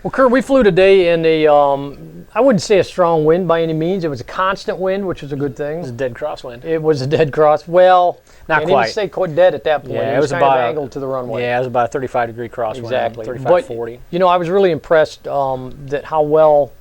Well, Kurt, we flew today in a, I wouldn't say a strong wind by any means. It was a constant wind, which was a good thing. It was a dead crosswind. It was a dead cross. Well, not can't quite. even say quite dead at that point. Yeah, it was kind about of angled to the runway. Yeah, it was about a 35-degree crosswind. Exactly. 35, but, 40. You know, I was really impressed that how well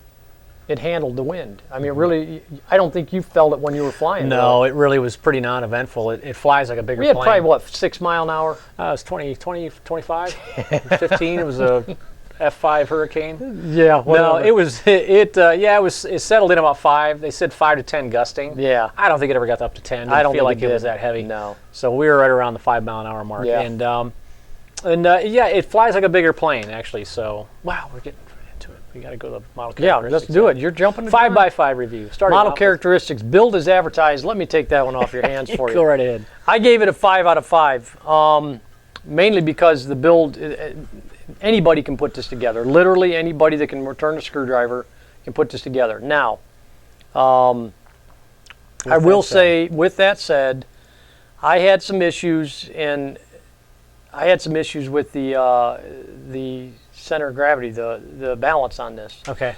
it handled the wind. I mean, really, I don't think you felt it when you were flying. No, it really was pretty non-eventful. It flies like a bigger plane. We had probably, what, 6 mile an hour? It was 20, 25, 15. It was a F5 Hurricane. Yeah. Whatever. No, it settled in about 5. They said 5 to 10 gusting. Yeah. I don't think it ever got up to 10. I don't feel like think it was that heavy. No. So we were right around the 5 mile an hour mark. Yeah. And yeah, it flies like a bigger plane actually. So wow, we're getting into it. We got to go to the model characteristics. Yeah, let's do it. You're jumping to 5x5 review. Model characteristics, build as advertised. Let me take that one off your hands for you. Go right ahead. I gave it a 5 out of 5, mainly because the build, anybody can put this together. Literally anybody that can return a screwdriver can put this together. Now, I will say, with that said, I had some issues, and I had some issues with the center of gravity, the balance on this. Okay.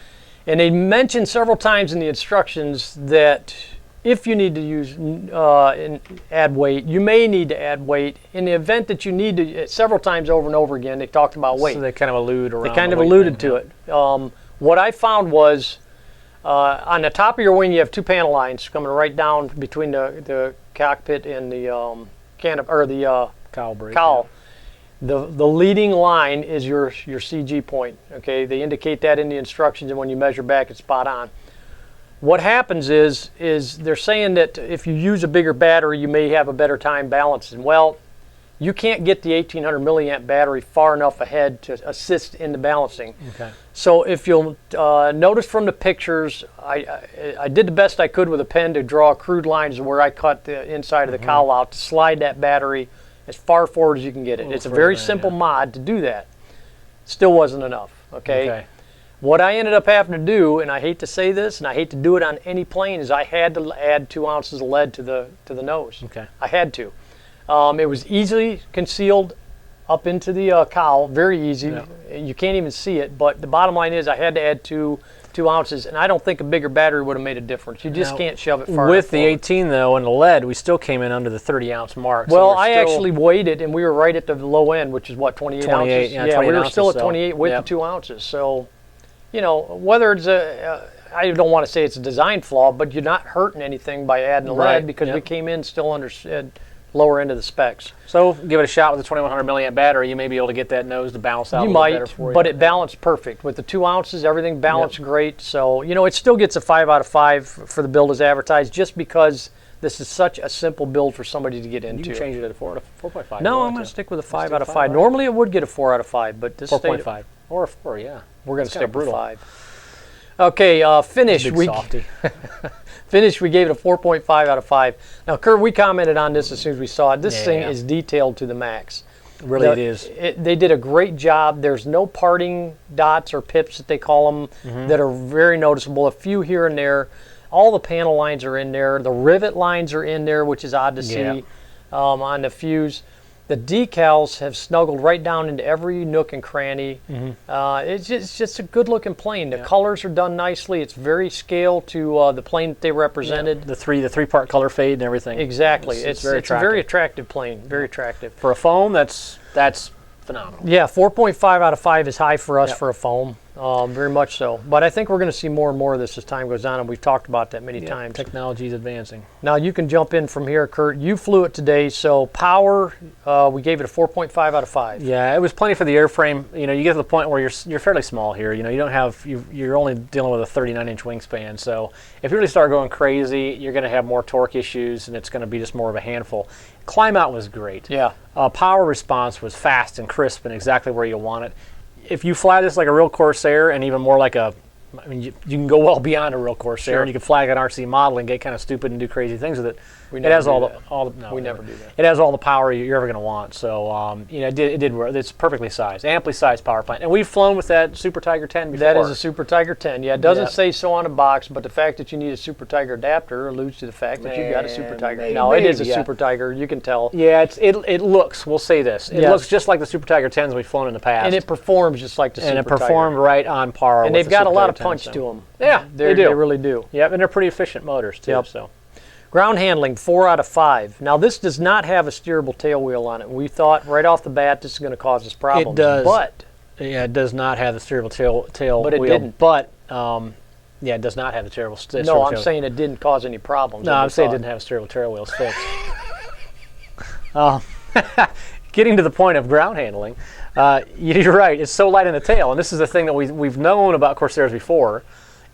And they mentioned several times in the instructions that if you need to use add weight, you may need to add weight. In the event that you need to, several times over and over again, they talked about weight. So they kind of allude around. They kind of alluded to it. What I found was on the top of your wing, you have 2 panel lines coming right down between the cockpit and the cowl brake. Cowl. Yeah. The leading line is your CG point. Okay, they indicate that in the instructions, and when you measure back, it's spot on. What happens is they're saying that if you use a bigger battery, you may have a better time balancing. Well, you can't get the 1800 milliamp battery far enough ahead to assist in the balancing. Okay. So if you'll notice from the pictures, I did the best I could with a pen to draw crude lines where I cut the inside of the cowl out to slide that battery as far forward as you can get it. It's a very simple mod to do that. Still wasn't enough. Okay. What I ended up having to do, and I hate to say this, and I hate to do it on any plane, is I had to add 2 ounces of lead to the nose. Okay. I had to. It was easily concealed up into the cowl, very easy. Yeah. You can't even see it, but the bottom line is I had to add 2 ounces, and I don't think a bigger battery would have made a difference. You just can't shove it far enough with the 18 though and the lead, we still came in under the 30-ounce mark. Well, I actually weighed and we were right at the low end, which is what, 28 ounces? Yeah, 28 we were still at 28 with the 2 ounces. So, you know, whether it's I don't want to say it's a design flaw, but you're not hurting anything by adding the lead because we came in still under lower end of the specs. So give it a shot with a 2100 milliamp battery. You may be able to get that nose to balance out a little better for you. But it balanced perfect. With the 2 ounces, everything balanced great. So, you know, it still gets a 5 out of 5 for the build as advertised just because this is such a simple build for somebody to get into. You can change it to 4.5. No, I'm going to stick with a 5 out of 5. Normally it would get a 4 out of 5, but this 4.5 or a 4, yeah. We're going to stick with 5. Okay, finish. Big softy. Finish, we gave it a 4.5 out of 5. Now, Kurt, we commented on this as soon as we saw it. This thing is detailed to the max. Really, it is. They did a great job. There's no parting dots or pips that they call them that are very noticeable. A few here and there. All the panel lines are in there. The rivet lines are in there, which is odd to see on the fuse. The decals have snuggled right down into every nook and cranny. It's just a good-looking plane. The colors are done nicely. It's very scaled to the plane that they represented. The three-part color fade and everything. Exactly. It's a very attractive plane. Very attractive. For a foam, that's phenomenal. Yeah, 4.5 out of 5 is high for us for a foam. Very much so. But I think we're going to see more and more of this as time goes on, and we've talked about that many times. Technology is advancing. Now you can jump in from here, Kurt. You flew it today, so power, we gave it a 4.5 out of 5. Yeah, it was plenty for the airframe. You know, you get to the point where you're fairly small here. You know, you don't have you're only dealing with a 39-inch wingspan. So if you really start going crazy, you're going to have more torque issues, and it's going to be just more of a handful. Climb out was great. Yeah. Power response was fast and crisp and exactly where you want it. If you fly this like a real Corsair and even more like a I mean, you can go well beyond a real Corsair, Sure. and you can fly like an RC model and get kind of stupid and do crazy things with it. We It never has do all that. the no, We never do that. It has all the power you're ever going to want. So you know, it did work. It's perfectly sized, amply sized power plant, and we've flown with that Super Tiger 10 before. That is a Super Tiger 10. Yeah, it doesn't Yeah. say so on the box, but the fact that you need a Super Tiger adapter alludes to the fact that you've got a Super Tiger. Maybe, No, it is a yeah. Super Tiger. You can tell. Yeah, it looks. We'll say this. It Yes. looks just like the Super Tiger 10s we've flown in the past, And it performs just like the and Super it performed Tiger. right on par. And with they've the got a Super lot Tiger of 10, punch so. to them. Yeah, they do. They really do. Yep, and they're pretty efficient motors too. Yep. So. Ground handling, 4 out of 5. Now, this does not have a steerable tail wheel on it. We thought right off the bat this is going to cause us problems. does. But Yeah, it does not have the steerable tail But it wheel, didn't. But yeah, it does not have the steerable no, I'm tail. saying it didn't cause any problems. No, and I'm we saying it thought- didn't have steerable tail wheels fixed. Getting to the point of ground handling, you're right. It's so light in the tail, and this is the thing that we've known about Corsairs before,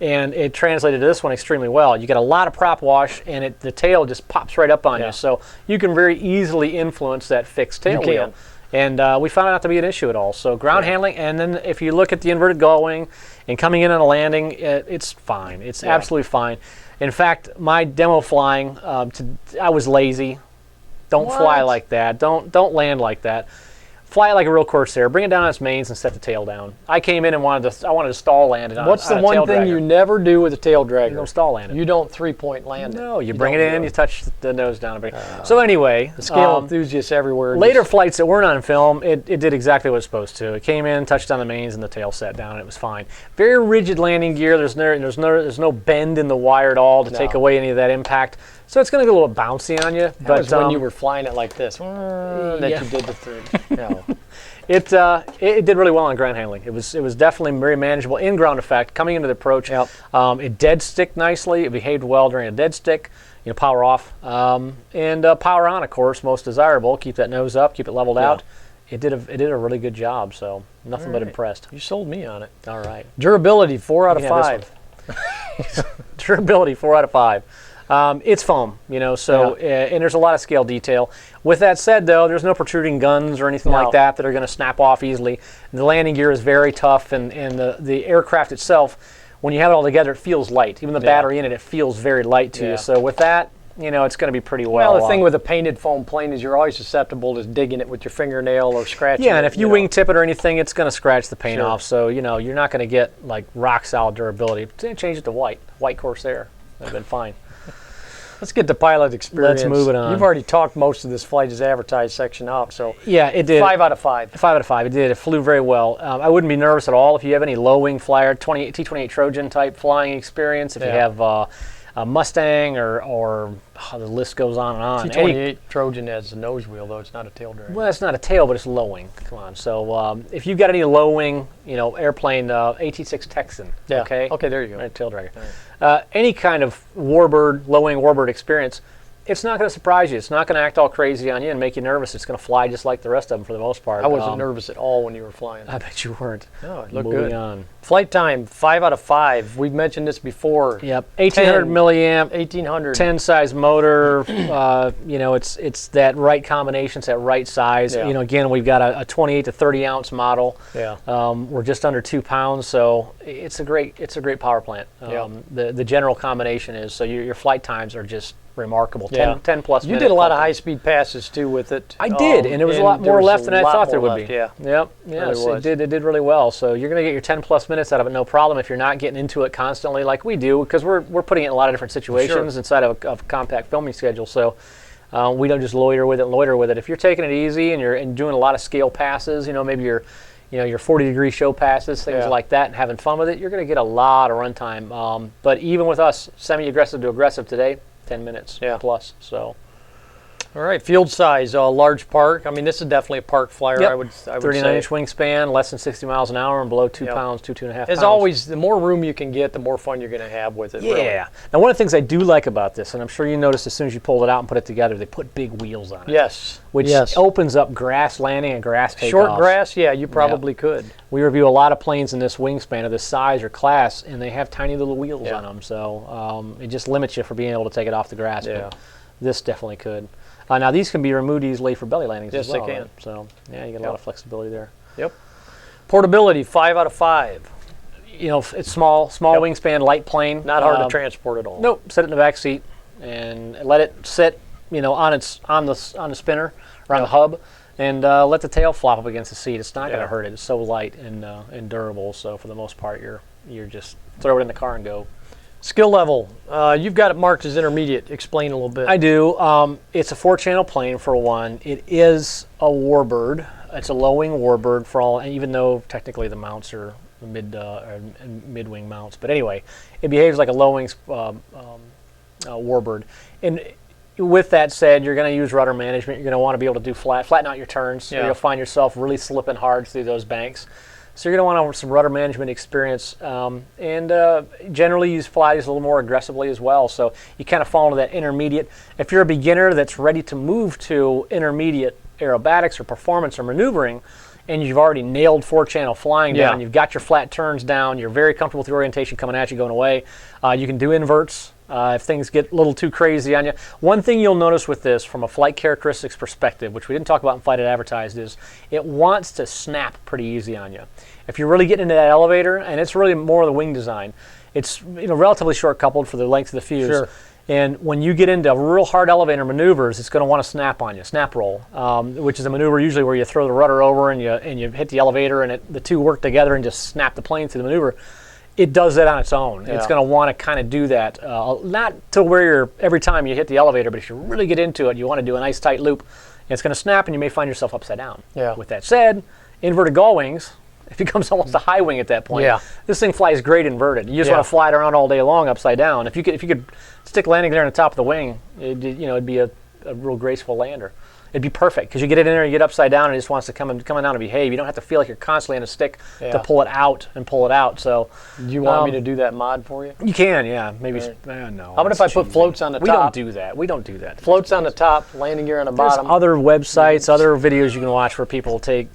and it translated to this one extremely well. You get a lot of prop wash, and the tail just pops right up on Yeah. you, so you can very easily influence that fixed tail You wheel. can. And we found it not to be an issue at all. So ground handling, and then if you look at the inverted gull wing and coming in on a landing, it's fine. It's absolutely fine. In fact, my demo flying, I was lazy. Don't fly What? like that. Don't land like that. Fly it like a real Corsair. Bring it down on its mains and set the tail down. I came in and wanted to stall land it on. What's on the a one tail thing dragger. you never do with a tail dragger? You don't stall land it. You don't 3-point land it. No, you bring it don't in, do you touch the nose down. So anyway, The scale enthusiasts everywhere. later just- flights that weren't on film, it did exactly what it was supposed to. It came in, touched on the mains, and the tail set down, and it was fine. Very rigid landing gear. There's no bend in the wire at all to take away any of that impact. So it's going to get a little bouncy on you. That But was when you were flying it like this. That yeah. you did the third. No. it did really well on ground handling. It was definitely very manageable in ground effect. Coming into the approach, Yep. It dead stick nicely. It behaved well during a dead stick. You know, power off and power on, of course, most desirable. Keep that nose up, keep it leveled out. It did a really good job. So nothing but impressed. You sold me on it. All right. Durability, 4 out of You can have 5. Durability, 4 out of 5. It's foam, you know, so and there's a lot of scale detail. With that said, though, there's no protruding guns or anything like that are going to snap off easily. The landing gear is very tough, and the aircraft itself, when you have it all together, it feels light. Even the battery in it feels very light to you. So with that, you know, it's going to be pretty well. Well, the thing with a painted foam plane is you're always susceptible to digging it with your fingernail or scratching yeah, and it, if you wingtip it or anything, it's going to scratch the paint Sure. off. So, you know, you're not going to get like rock solid durability. Change it to white Corsair. That'd been fine. Let's get the pilot experience. Let's move it on. You've already talked most of this flight as advertised section up, so Yeah, it did. 5 out of 5. 5 out of 5. It did. It flew very well. I wouldn't be nervous at all if you have any low-wing flyer, T-28 Trojan type flying experience. If you have a Mustang or the list goes on and on. T-28 Trojan has a nose wheel, though. It's not a tail dragger. Well, it's not a tail, but it's low-wing. Come on. So if you've got any low-wing, you know, airplane, AT-6 Texan. Yeah. Okay. Okay, there you go. Right, tail dragger. Any kind of warbird, low-wing warbird experience, it's not going to surprise you. It's not going to act all crazy on you and make you nervous. It's going to fly just like the rest of them for the most part. I wasn't nervous at all when you were flying. I bet you weren't. No, it looked Moving good. on. Flight time, 5 out of 5. We've mentioned this before. Yep, 1800 milliamp, 1800. 10 size motor. You know, it's that right combination, it's that right size. Yeah. You know, again, we've got a 28 to 30 ounce model. Yeah. We're just under 2 pounds, so it's a great power plant. The general combination is so your flight times are just remarkable. 10 plus You minute did a lot of flight. high-speed passes, too, with it. I did, and there was a lot more left than I thought there would be. Yeah. Yep. Yes, was. it did really well. So you're going to get your 10 plus minutes out of it, no problem. If you're not getting into it constantly like we do, because we're putting it in a lot of different situations inside of a compact filming schedule. So we don't just loiter with it. If you're taking it easy and you're doing a lot of scale passes, you know, maybe your 40-degree show passes, things like that, and having fun with it, you're going to get a lot of runtime. But even with us, semi-aggressive to aggressive today, 10 minutes plus. So. All right, field size, large park. I mean, this is definitely a park flyer, I would say. 39-inch wingspan, less than 60 miles an hour, and below 2 pounds, 2.5 pounds. As always, the more room you can get, the more fun you're going to have with it. Yeah. Really. Now, one of the things I do like about this, and I'm sure you noticed as soon as you pulled it out and put it together, they put big wheels on it. Yes. Which opens up grass landing and grass takeoffs. Short grass, yeah, you probably could. We review a lot of planes in this wingspan of this size or class, and they have tiny little wheels on them, so it just limits you for being able to take it off the grass. Yeah. But this definitely could. Now, these can be removed easily for belly landings as well. Yes, they can. Right? So, yeah, you get a lot of flexibility there. Yep. Portability, 5 out of 5. you know, it's small wingspan, light plane. Not hard to transport at all. Nope. Set it in the back seat and let it sit, you know, on the spinner or on the hub, and let the tail flop up against the seat. It's not going to hurt it. It's so light and durable. So for the most part, you're just throw it in the car and go. Skill level, you've got it marked as intermediate. Explain a little bit. I do. It's a 4-channel plane for one. It is a warbird. It's a low-wing warbird for all, even though technically the mounts are mid-wing mounts. But anyway, it behaves like a low-wing warbird. And with that said, you're going to use rudder management. You're going to want to be able to do flatten out your turns. So you'll find yourself really slipping hard through those banks. So you're going to want some rudder management experience, and generally use flies a little more aggressively as well. So you kind of fall into that intermediate. If you're a beginner that's ready to move to intermediate aerobatics or performance or maneuvering, and you've already nailed 4-channel flying down, you've got your flat turns down, you're very comfortable with the orientation coming at you, going away, you can do inverts if things get a little too crazy on you. One thing you'll notice with this from a flight characteristics perspective, which we didn't talk about in Flight It Advertised, is it wants to snap pretty easy on you. If you're really getting into that elevator, and it's really more of the wing design, it's relatively short coupled for the length of the fuse. Sure. And when you get into real hard elevator maneuvers, it's going to want to snap on you, snap roll, which is a maneuver usually where you throw the rudder over and you hit the elevator, and the two work together and just snap the plane through the maneuver. It does that on its own. It's going to want to kind of do that, not to where you're every time you hit the elevator, but if you really get into it, you want to do a nice tight loop, and it's going to snap, and you may find yourself upside down. With that said, inverted gull wings, it becomes almost a high wing at that point. This thing flies great inverted. You just want to fly it around all day long upside down. If you could stick landing there on the top of the wing, it'd be a real graceful lander. It'd be perfect because you get it in there, you get upside down, and it just wants to come down and behave. You don't have to feel like you're constantly on a stick to pull it out and pull it out. So, do you want me to do that mod for you? You can, maybe. No. How about if I put floats on the top? We don't do that. We don't do that. Floats on the top, landing gear on the bottom. There's other websites, other videos you can watch where people take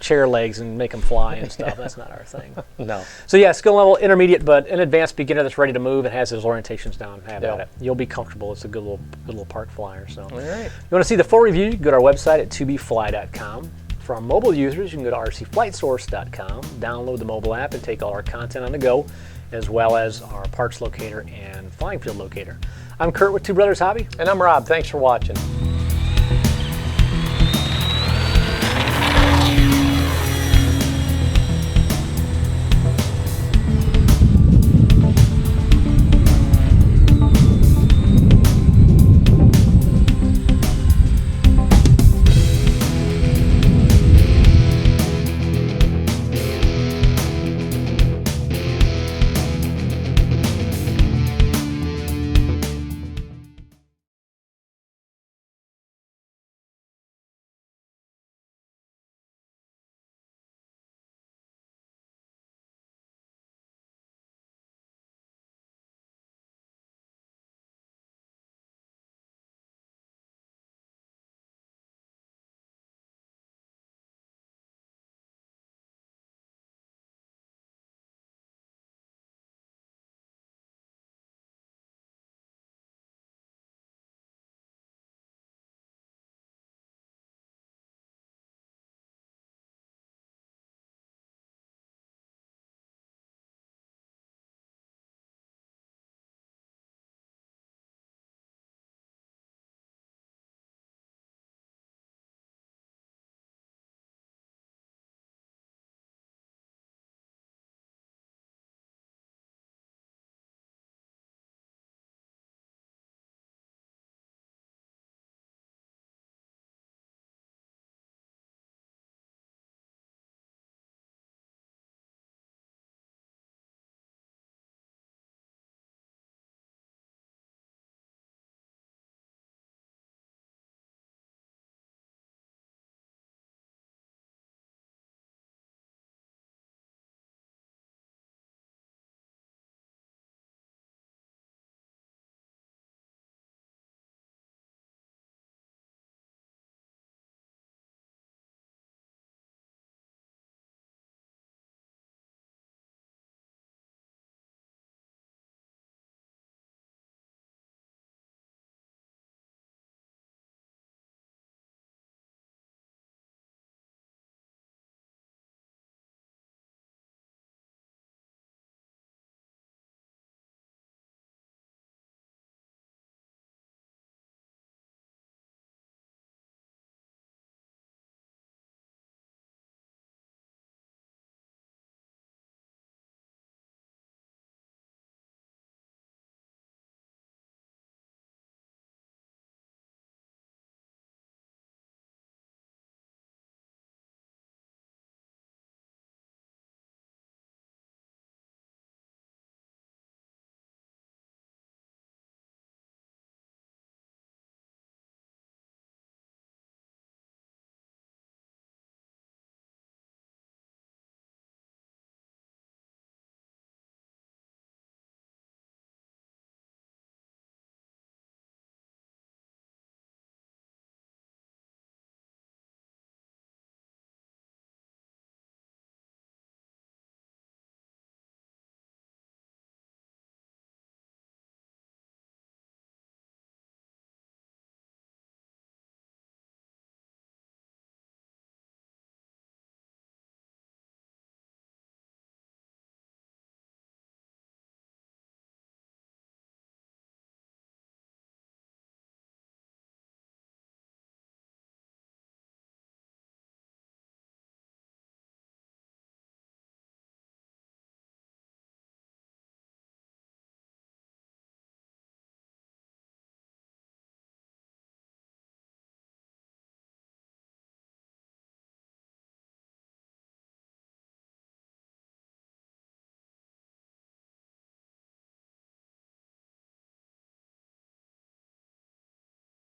chair legs and make them fly and stuff. That's not our thing. No. So skill level intermediate, but an advanced beginner that's ready to move and has his orientations down. Have at it. You'll be comfortable. It's a good little park flyer. So, all right. You want to see the full review? You can go to our website at tobefly.com. For our mobile users, you can go to rcflightsource.com, download the mobile app, and take all our content on the go, as well as our parts locator and flying field locator. I'm Kurt with Two Brothers Hobby. And I'm Rob. Thanks for watching.